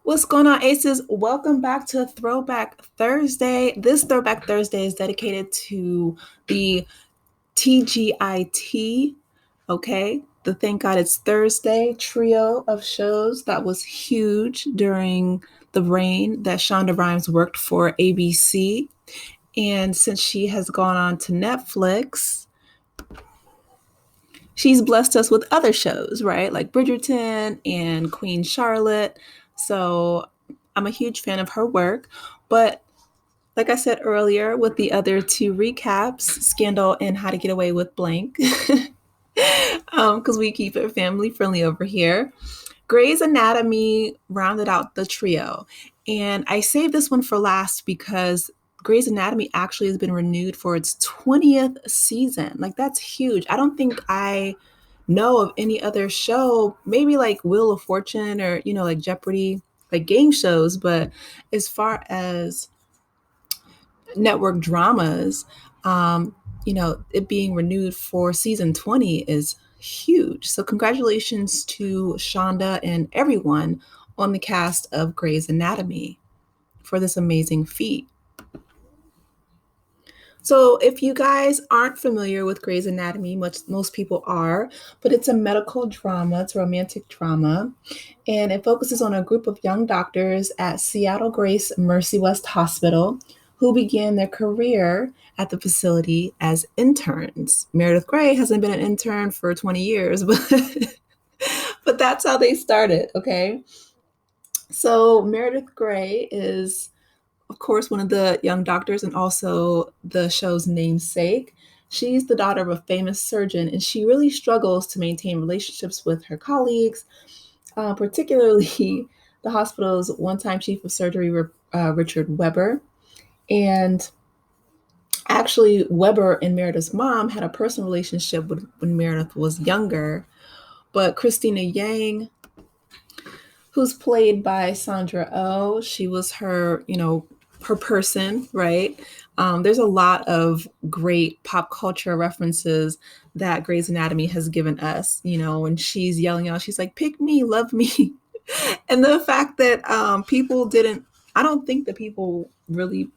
What's going on, Aces? Welcome back to Throwback Thursday. This Throwback Thursday is dedicated to the TGIT, okay? The Thank God It's Thursday trio of shows that was huge during the reign that Shonda Rhimes worked for ABC. And since she has gone on to Netflix, she's blessed us with other shows, right? Like Bridgerton and Queen Charlotte. So I'm a huge fan of her work. But like I said earlier, with the other two recaps, Scandal and How to Get Away with Blank, because we keep it family friendly over here. Grey's Anatomy rounded out the trio. And I saved this one for last because Grey's Anatomy actually has been renewed for its 20th season. Like, that's huge. I don't think I know of any other show, maybe like Wheel of Fortune or, like Jeopardy, like game shows. But as far as network dramas, it being renewed for season 20 is huge. So congratulations to Shonda and everyone on the cast of Grey's Anatomy for this amazing feat. So if you guys aren't familiar with Grey's Anatomy, most people are, but it's a medical drama, it's a romantic drama, and it focuses on a group of young doctors at Seattle Grace Mercy West Hospital who began their career at the facility as interns. Meredith Grey hasn't been an intern for 20 years, but that's how they started, okay? So Meredith Grey is, of course, one of the young doctors and also the show's namesake. She's the daughter of a famous surgeon, and she really struggles to maintain relationships with her colleagues, particularly the hospital's one-time chief of surgery, Richard Weber. And actually, Weber and Meredith's mom had a personal relationship when Meredith was younger, but Christina Yang, who's played by Sandra Oh, she was her, her person, right? There's a lot of great pop culture references that Grey's Anatomy has given us. When she's yelling out, she's like, "Pick me, love me," and the fact that people didn't, I don't think that people really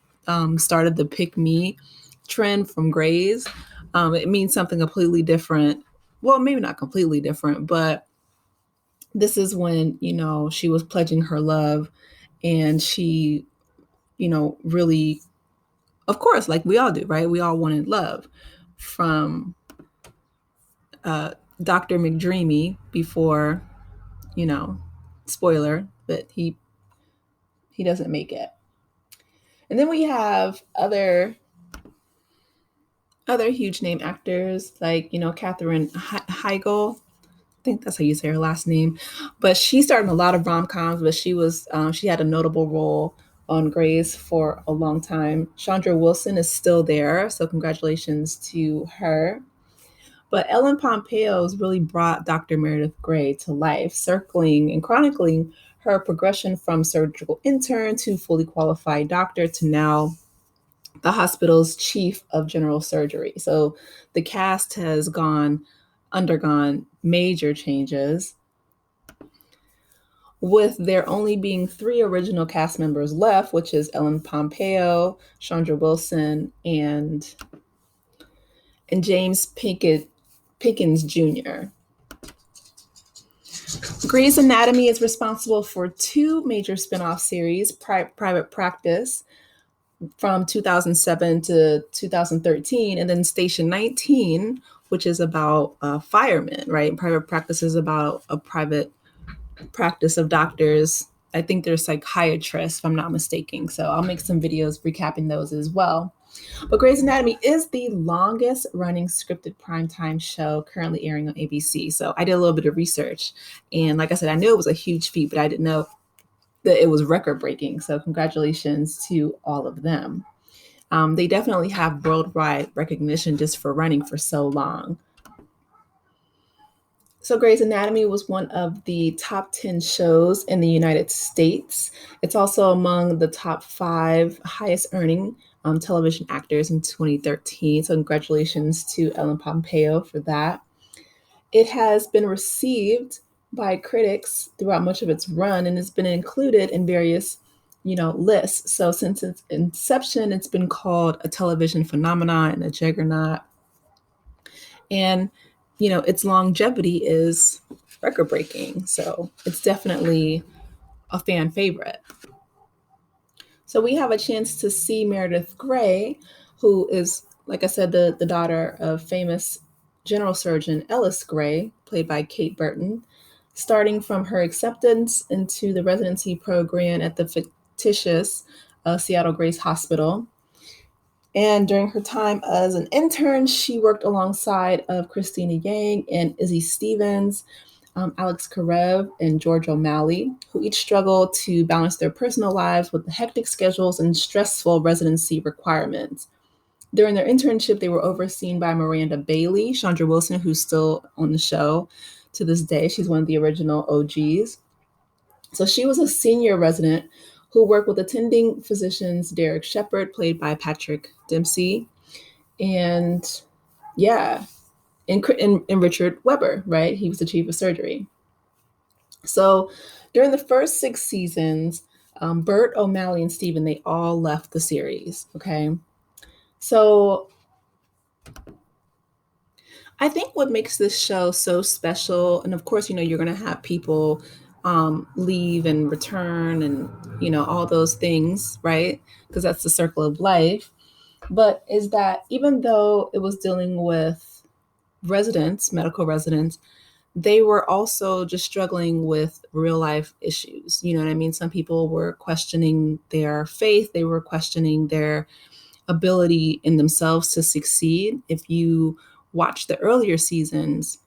started the "pick me" trend from Grey's. It means something completely different. Well, maybe not completely different, but this is when she was pledging her love, and she really, of course, like we all do, right? We all wanted love from Dr. McDreamy before, you know, spoiler, but he doesn't make it. And then we have other huge name actors like, Katherine Heigl. I think that's how you say her last name. But she starred in a lot of rom-coms, but she had a notable role on Grey's for a long time. Chandra Wilson is still there, so congratulations to her. But Ellen Pompeo has really brought Dr. Meredith Grey to life, circling and chronicling her progression from surgical intern to fully qualified doctor to now the hospital's chief of general surgery. So the cast has undergone major changes, with there only being three original cast members left, which is Ellen Pompeo, Chandra Wilson, and James Pickens Jr. Grey's Anatomy is responsible for two major spinoff series, Private Practice from 2007 to 2013, and then Station 19, which is about firemen, right? Private Practice is about a private practice of doctors. I think they're psychiatrists, if I'm not mistaken. So I'll make some videos recapping those as well. But Grey's Anatomy is the longest running scripted primetime show currently airing on ABC. So I did a little bit of research. And like I said, I knew it was a huge feat, but I didn't know that it was record breaking. So congratulations to all of them. They definitely have worldwide recognition just for running for so long. So Grey's Anatomy was one of the top 10 shows in the United States. It's also among the top 5 highest earning television actors in 2013. So congratulations to Ellen Pompeo for that. It has been received by critics throughout much of its run, and it's been included in various, lists. So since its inception, it's been called a television phenomenon and a juggernaut. And, its longevity is record breaking. So it's definitely a fan favorite. So we have a chance to see Meredith Grey, who is, like I said, the daughter of famous general surgeon Ellis Grey, played by Kate Burton, starting from her acceptance into the residency program at the fictitious Seattle Grace Hospital. And during her time as an intern, she worked alongside of Christina Yang and Izzy Stevens, Alex Karev, and George O'Malley, who each struggle to balance their personal lives with the hectic schedules and stressful residency requirements. During their internship, they were overseen by Miranda Bailey, Chandra Wilson, who's still on the show to this day. She's one of the original OGs. So she was a senior resident who worked with attending physicians Derek Shepard, played by Patrick Dempsey, and yeah, and Richard Weber, right? He was the chief of surgery. So during the first 6 seasons, Bert, O'Malley, and Steven, they all left the series, okay? So I think what makes this show so special, and of course, you're going to have people leave and return and, all those things, right? Because that's the circle of life. But is that even though it was dealing with residents, medical residents, they were also just struggling with real life issues. You know what I mean? Some people were questioning their faith, they were questioning their ability in themselves to succeed. If you watch the earlier seasons,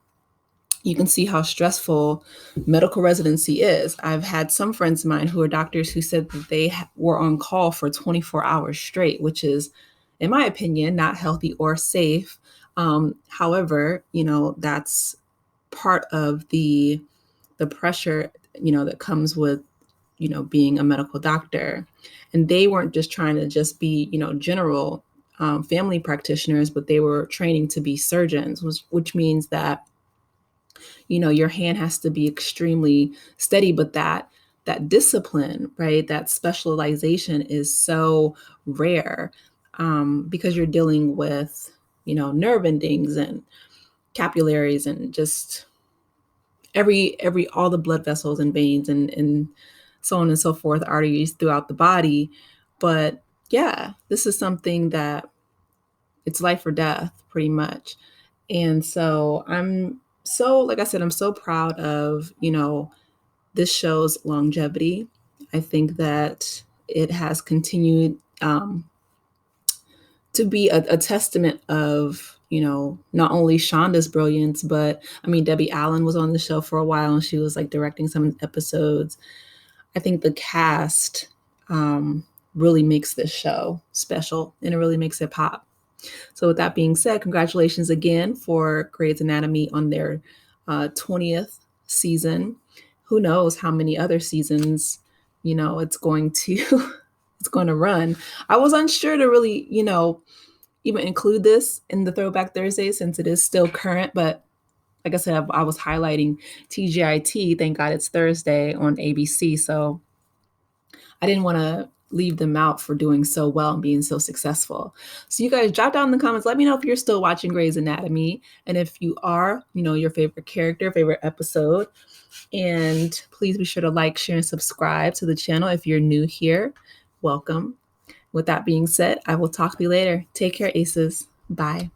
you can see how stressful medical residency is. I've had some friends of mine who are doctors who said that they were on call for 24 hours straight, which is, in my opinion, not healthy or safe. However, that's part of the pressure, that comes with, being a medical doctor. And they weren't just trying to just be, general family practitioners, but they were training to be surgeons, which means that, your hand has to be extremely steady, but that discipline, right, that specialization is so rare, because you're dealing with, nerve endings and capillaries and just all the blood vessels and veins and so on and so forth, arteries throughout the body. But yeah, this is something that it's life or death pretty much. And so like I said, I'm so proud of, this show's longevity. I think that it has continued to be a testament of, not only Shonda's brilliance, but I mean, Debbie Allen was on the show for a while and she was like directing some episodes. I think the cast really makes this show special and it really makes it pop. So with that being said, congratulations again for Grey's Anatomy on their 20th season. Who knows how many other seasons, it's going to it's going to run. I was unsure to really, even include this in the Throwback Thursday since it is still current, but like I said, I was highlighting TGIT, Thank God It's Thursday, on ABC. So I didn't want to leave them out for doing so well and being so successful. So you guys drop down in the comments. Let me know if you're still watching Grey's Anatomy. And if you are, your favorite character, favorite episode. And please be sure to like, share, and subscribe to the channel if you're new here. Welcome. With that being said, I will talk to you later. Take care, Aces. Bye.